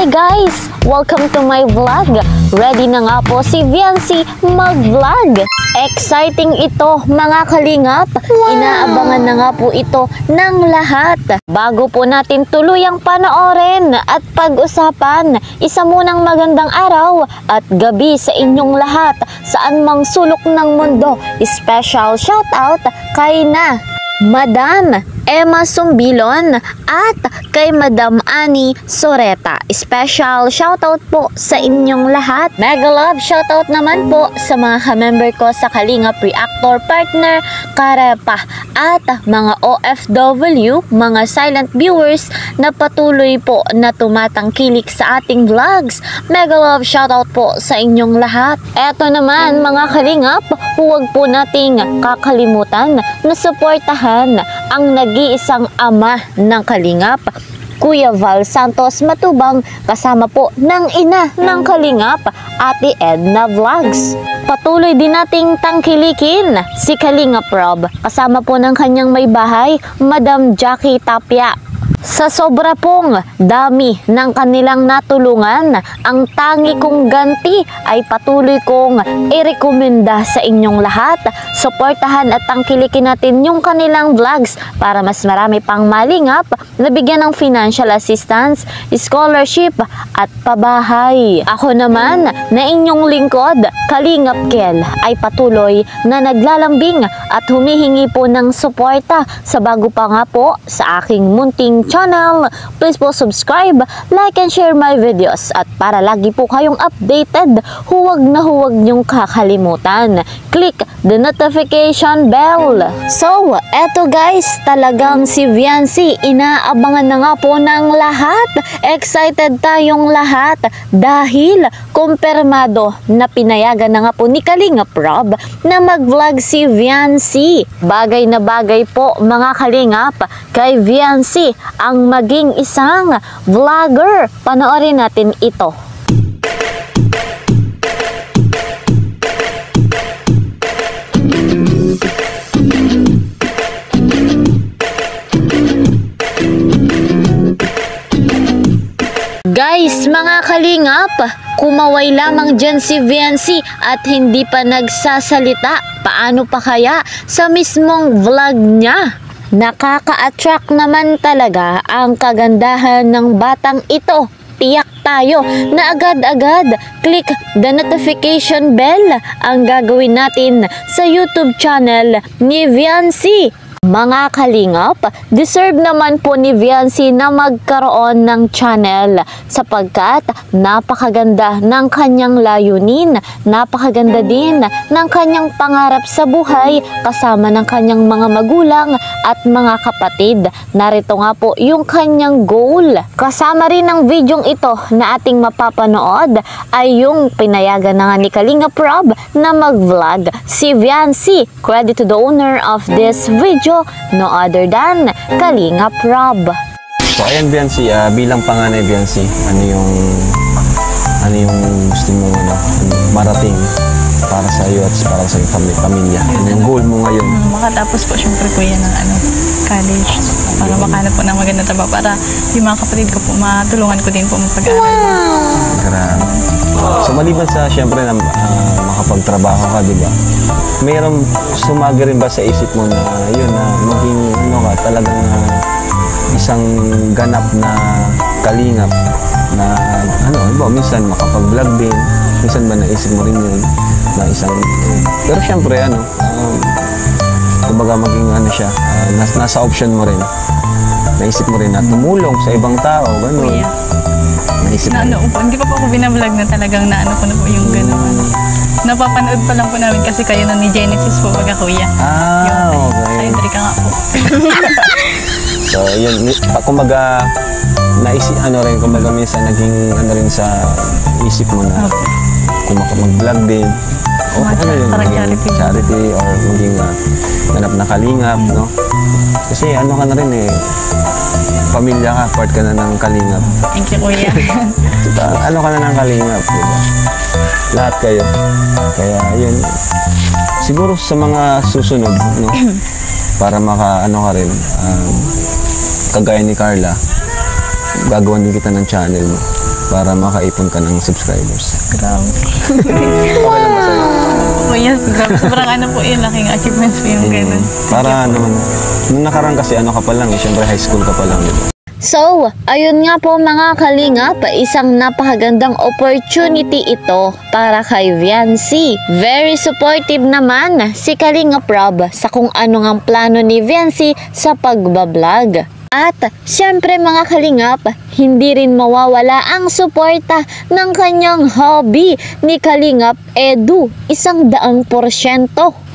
Hi guys! Welcome to my vlog. Ready na nga po si Viancy mag-vlog. Exciting ito mga kalingap. Inaabangan na nga po ito ng lahat. Bago po natin tuluyang panoorin at pag-usapan, isa munang magandang araw at gabi sa inyong lahat saan mang sulok ng mundo. Special shoutout kay na Madam Emma Sumbilon at kay Madam Annie Soreta. Special shoutout po sa inyong lahat. Mega love shoutout naman po sa mga ka-member ko sa Kalingap Reactor Partner Karepa at mga OFW, mga silent viewers na patuloy po na tumatangkilik sa ating vlogs. Mega love shoutout po sa inyong lahat. Eto naman mga kalingap, huwag po nating kakalimutan na suportahan ang nag-iisang ama ng kalingap, Kuya Val Santos Matubang, kasama po ng ina ng kalingap, Ate Edna Vlogs. Patuloy din nating tangkilikin si Kalingap Rob, kasama po ng kanyang may bahay, Madam Jackie Tapia. Sa sobra pong dami ng kanilang natulungan, ang tangi kong ganti ay patuloy kong irekomenda sa inyong lahat. Suportahan at tangkilikin natin yung kanilang vlogs para mas marami pang malingap na bigyan ng financial assistance, scholarship at pabahay. Ako naman na inyong lingkod, Kalingap Kel, ay patuloy na naglalambing at humihingi po ng suporta sa bago pa nga po sa aking munting channel. Please po subscribe, like and share my videos at para lagi po kayong updated, huwag na huwag niyong kakalimutan. Click the notification bell. So, eto guys, talagang si Viancy inaabangan na nga po ng lahat. Excited tayong lahat dahil kumpirmado na pinayagan na nga po ni Kalingap Rob na mag-vlog si Viancy. Bagay na bagay po mga kalingap kay Viancy ang maging isang vlogger. Panoorin natin ito. Guys, mga kalingap, kumaway lamang dyan si Viancy at hindi pa nagsasalita. Paano pa kaya sa mismong vlog niya? Nakaka-attract naman talaga ang kagandahan ng batang ito. Tiyak tayo na agad-agad click the notification bell ang gagawin natin sa YouTube channel ni Viancy. Mga kalingap, deserve naman po ni Viancy na magkaroon ng channel sapagkat napakaganda ng kanyang layunin, napakaganda din ng kanyang pangarap sa buhay kasama ng kanyang mga magulang at mga kapatid. Narito nga po yung kanyang goal. Kasama rin ng videong ito na ating mapapanood ay yung pinayagan na nga ni Kalingap Rob na mag-vlog si Viancy. Credit to the owner of this video, no other than Kalingap Rob. So ayan Viancy, bilang panganay Viancy, ano yung gusto mo marating para sa iyo at para sa iyong pamilya? Ano yung goal mo ngayon? Makatapos po syempre po yan ng college para makahanap po ng magandang trabaho para yung mga kapatid ko po matulungan ko din po mapag-aral. Grabe. So maliban sa syempre na makapagtrabaho ka, di ba? Mayroong sumagi rin ba sa isip mo na yun na maging talagang isang ganap na kalingap na minsan makapag-vlog din, minsan ba naisip mo rin yun na isang, pero syempre kumbaga maging siya, nasa option mo rin, naisip mo rin na tumulong sa ibang tao, gano'n. Naisip mo hindi pa po ako binablog na talagang naano ko na po yung gano'n. Napapanood pa lang po namin kasi kayo na ni Genesis po baga kuya. Okay. Sa ka nga po. So yun, kumbaga naisip kumbaga minsan naging rin sa isip mo na kung mag-vlog din o yung charity or maging ganap na kalingap, no? Kasi ka na rin pamilya ka, part ka na ng kalingap. Thank you kuya. Ka na ng kalingap, diba? Lahat kayo. Kaya yun, siguro sa mga susunod, no? Para ka rin, kagaya ni Carla, gagawan din kita ng channel mo. para makaipon ka ng subscribers. Grabe. Okay lang ba sa'yo? Oh, yes, grabe. Sobrang ano po yun, laking achievements po yung ganun. Para ano, nung nakarang kasi ano ka pa lang, syempre high school ka pa lang, di ba? So, ayun nga po mga kalingap, isang napakagandang opportunity ito para kay Viancy. Very supportive naman si Kalingap Rob sa kung ano ngang plano ni Viancy sa pagbablog. At syempre mga kalingap, hindi rin mawawala ang suporta ng kanyang hobby ni Kalingap Edu, 100%.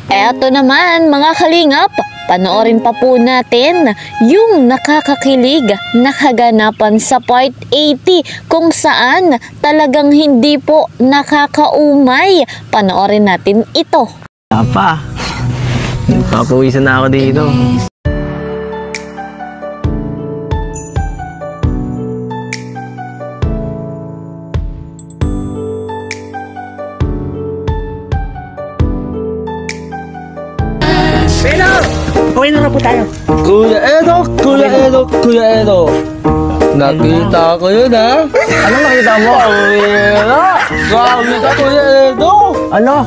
Eto naman mga kalingap, panoorin pa po natin yung nakakakilig na kaganapan sa part 80 kung saan talagang hindi po nakakaumay. Panoorin natin ito. Pa, papawisan na ako dito. Okay na po tayo. Kuya Edo. Nakita ko yun, ha? Ano nakita mo? Grabe ka, Kuya Edo. Ano?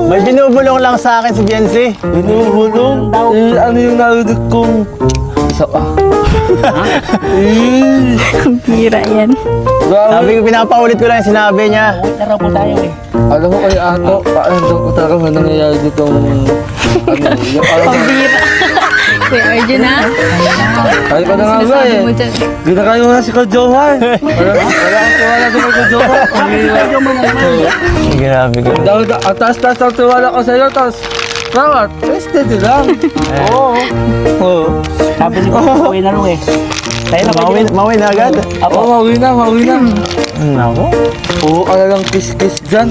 May binubulong lang sa akin si Jency. Binubulong? Eh, ano yung narinig kong... Isa pa. Ang pira yan. Sabi ko, pinapaulit ko lang yung sinabi niya. Tara po tayo eh. Alam mo kay Ato, paano ko talaga nangyayari ditong... Pambira. Kuya Arjun, ha? Kaya ka na nga ba Sinasabi eh. mo dyan. Ginakayo mo na si Kajohan. Wala ang tiwala sa Kajohan. Grabe ko. Ang taas-taas ang tiwala ko sa'yo, tapos... Rawat, steady lang. Oo. Sabi ni Kuya, uwi na rin eh. Tayo na, mauwi na agad? Oo, mauwi na. Nako. Oo, ka na lang kiss-kiss dyan.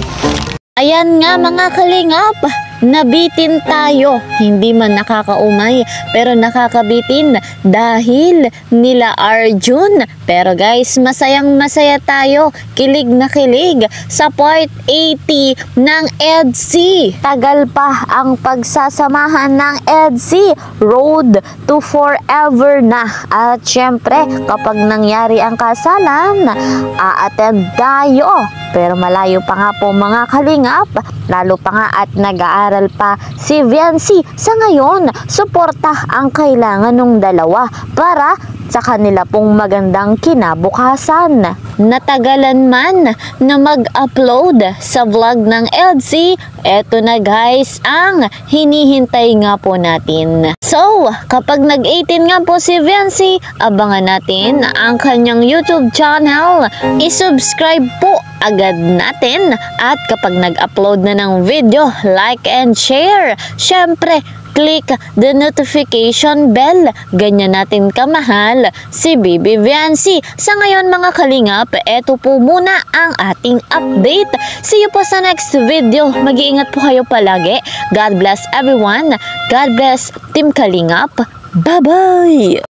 Ayan nga mga kalingap, nabitin tayo. Hindi man nakakaumay, pero nakakabitin dahil nila Arjun. Pero guys, masayang masaya tayo. Kilig na kilig sa part 80 ng EDC. Tagal pa ang pagsasamahan ng EDC. Road to forever na. At syempre, kapag nangyari ang kasalan, a-attend tayo. Pero malayo pa nga po mga kalingap, lalo pa nga at nag-aaral pa si Viancy. Sa ngayon, suporta ang kailangan ng dalawa para sa kanila pong magandang kinabukasan. Natagalan man na mag-upload sa vlog ng EDC, eto na guys ang hinihintay nga po natin. So, kapag nag-18 nga po si Viancy, abangan natin ang kanyang YouTube channel. I-subscribe po agad natin at kapag nag-upload na ng video, like and share. Syempre, click the notification bell. Ganyan natin kamahal si Baby Viancy. Sa ngayon mga kalingap, eto po muna ang ating update. See you po sa next video. Mag-iingat po kayo palagi. God bless everyone. God bless Team Kalingap. Bye-bye!